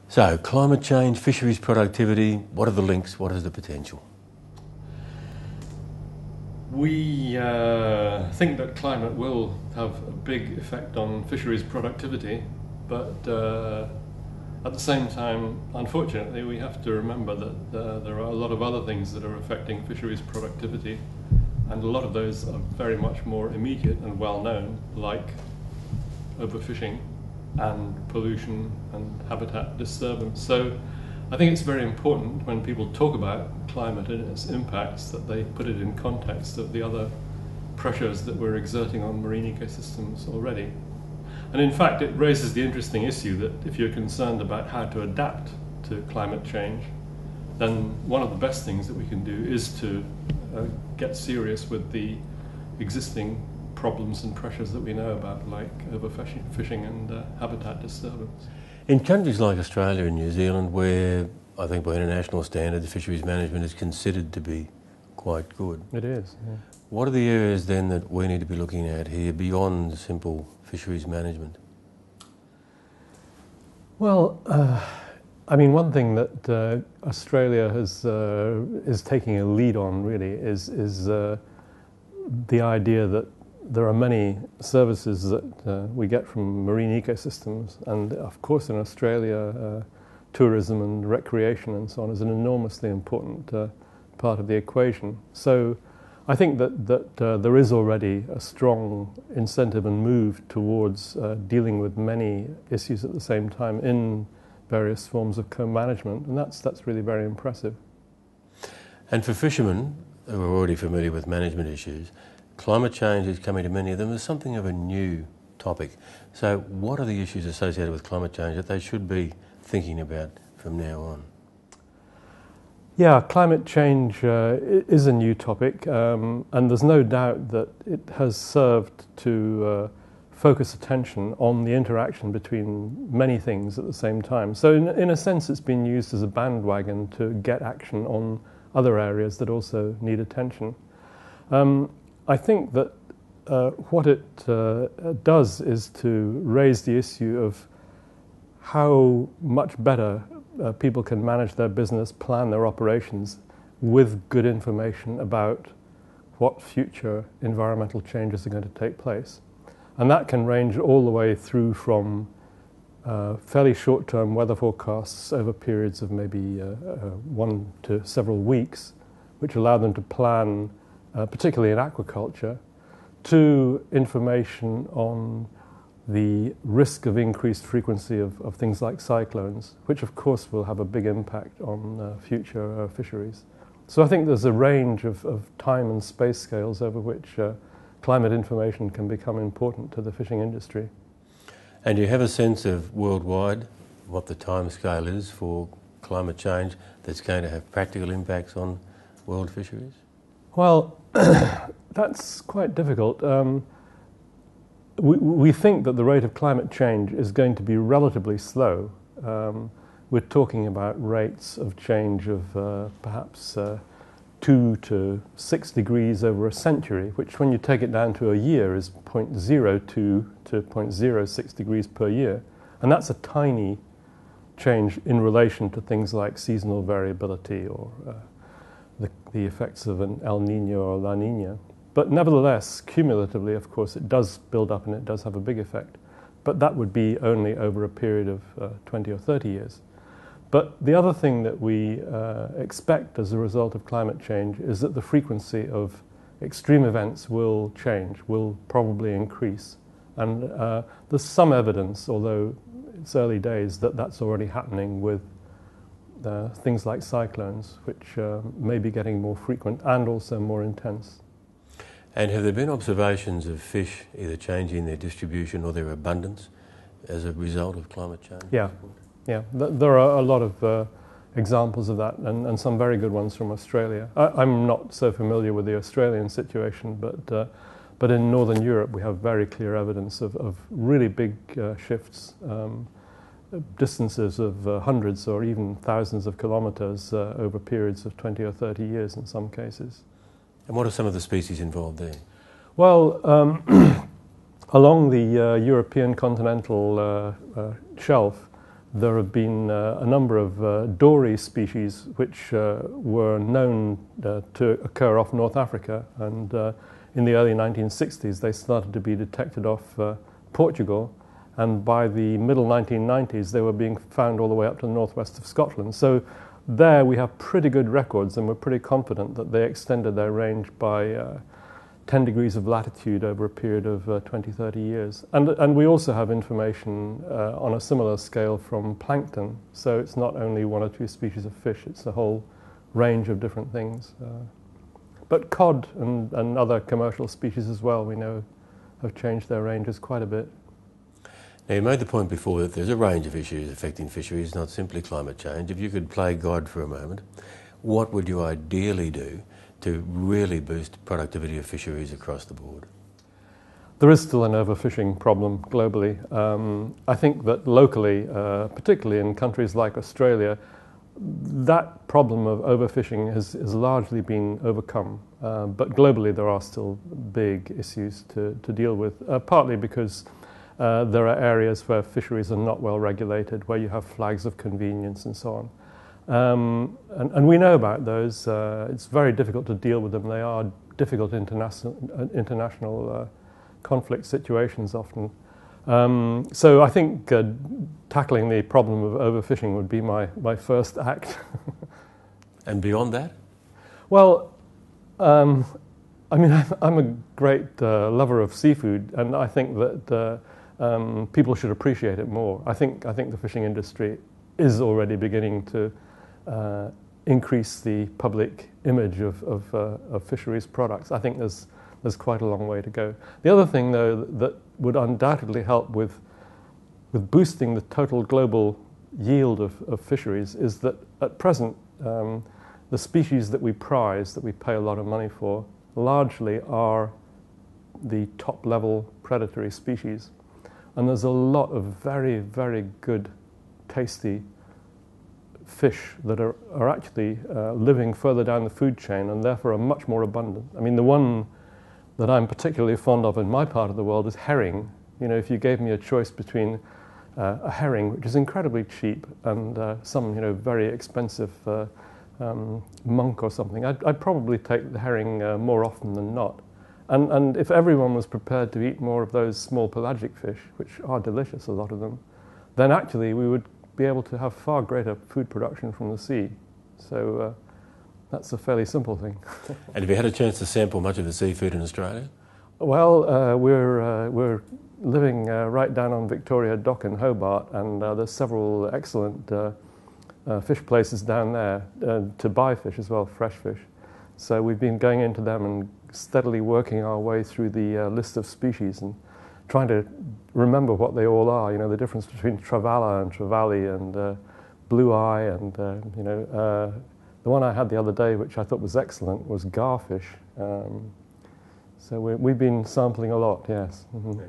So, climate change, fisheries productivity, what are the links, what is the potential? We think that climate will have a big effect on fisheries productivity, but at the same time, unfortunately, we have to remember that there are a lot of other things that are affecting fisheries productivity, and a lot of those are very much more immediate and well known, like overfishing and pollution and habitat disturbance. So I think it's very important when people talk about climate and its impacts that they put it in context of the other pressures that we're exerting on marine ecosystems already. And in fact, it raises the interesting issue that if you're concerned about how to adapt to climate change, then one of the best things that we can do is to get serious with the existing problems and pressures that we know about, like overfishing and habitat disturbance. In countries like Australia and New Zealand, where I think by international standards fisheries management is considered to be quite good. It is, yeah. What are the areas then that we need to be looking at here beyond simple fisheries management? Well, I mean, one thing that Australia is taking a lead on really is the idea that there are many services that we get from marine ecosystems, and of course in Australia tourism and recreation and so on is an enormously important part of the equation. So I think that there is already a strong incentive and move towards dealing with many issues at the same time in various forms of co-management, and that's really very impressive. And for fishermen who are already familiar with management issues, climate change is coming to many of them as something of a new topic. So what are the issues associated with climate change that they should be thinking about from now on? Yeah, climate change is a new topic, and there's no doubt that it has served to focus attention on the interaction between many things at the same time. So in a sense it's been used as a bandwagon to get action on other areas that also need attention. I think that what it does is to raise the issue of how much better people can manage their business, plan their operations with good information about what future environmental changes are going to take place. And that can range all the way through from fairly short-term weather forecasts over periods of maybe 1 to several weeks, which allow them to plan, particularly in aquaculture, to information on the risk of increased frequency of things like cyclones, which of course will have a big impact on future fisheries. So I think there's a range of time and space scales over which climate information can become important to the fishing industry. And do you have a sense of worldwide what the time scale is for climate change that's going to have practical impacts on world fisheries? Well, that's quite difficult. We think that the rate of climate change is going to be relatively slow. We're talking about rates of change of perhaps 2 to 6 degrees over a century, which when you take it down to a year is 0.02 to 0.06 degrees per year. And that's a tiny change in relation to things like seasonal variability or the effects of an El Niño or La Niña. But nevertheless, cumulatively, of course, it does build up and it does have a big effect. But that would be only over a period of 20 or 30 years. But the other thing that we expect as a result of climate change is that the frequency of extreme events will change, will probably increase. And there's some evidence, although it's early days, that that's already happening with things like cyclones, which may be getting more frequent and also more intense. And have there been observations of fish either changing their distribution or their abundance as a result of climate change? Yeah. There are a lot of examples of that, and some very good ones from Australia. I'm not so familiar with the Australian situation, but in Northern Europe we have very clear evidence of really big shifts, distances of hundreds or even thousands of kilometres over periods of 20 or 30 years in some cases. And what are some of the species involved there? Well, along the European continental shelf, there have been a number of dory species which were known to occur off North Africa, and in the early 1960s they started to be detected off Portugal, and by the middle 1990s they were being found all the way up to the northwest of Scotland. So there we have pretty good records, and we're pretty confident that they extended their range by 10 degrees of latitude over a period of 20, 30 years. And we also have information on a similar scale from plankton. So it's not only one or two species of fish, it's a whole range of different things. But cod and other commercial species as well, we know, have changed their ranges quite a bit. Now, you made the point before that there's a range of issues affecting fisheries, not simply climate change. If you could play God for a moment, what would you ideally do to really boost productivity of fisheries across the board? There is still an overfishing problem globally. I think that locally, particularly in countries like Australia, that problem of overfishing has largely been overcome. But globally there are still big issues to deal with, partly because there are areas where fisheries are not well regulated, where you have flags of convenience and so on. And we know about those. It's very difficult to deal with them. They are difficult international conflict situations often. So I think tackling the problem of overfishing would be my first act. And beyond that? Well, I mean, I'm a great lover of seafood, and I think that people should appreciate it more. I think the fishing industry is already beginning to increase the public image of fisheries products. I think there's quite a long way to go. The other thing, though, that would undoubtedly help with boosting the total global yield of fisheries is that at present the species that we prize, that we pay a lot of money for, largely are the top-level predatory species. And there's a lot of very, very good, tasty fish that are actually living further down the food chain and therefore are much more abundant. I mean, the one that I'm particularly fond of in my part of the world is herring. You know, if you gave me a choice between a herring, which is incredibly cheap, and some, very expensive monk or something, I'd probably take the herring more often than not. And if everyone was prepared to eat more of those small pelagic fish, which are delicious, a lot of them, then actually we would be able to have far greater food production from the sea. So that's a fairly simple thing. And have you had a chance to sample much of the seafood in Australia? Well, we're living right down on Victoria Dock in Hobart, and there's several excellent fish places down there to buy fish as well, fresh fish. So we've been going into them and steadily working our way through the list of species and trying to remember what they all are. You know, the difference between trevally and trevally and blue eye, and the one I had the other day, which I thought was excellent, was garfish. So we've been sampling a lot, yes. Mm-hmm.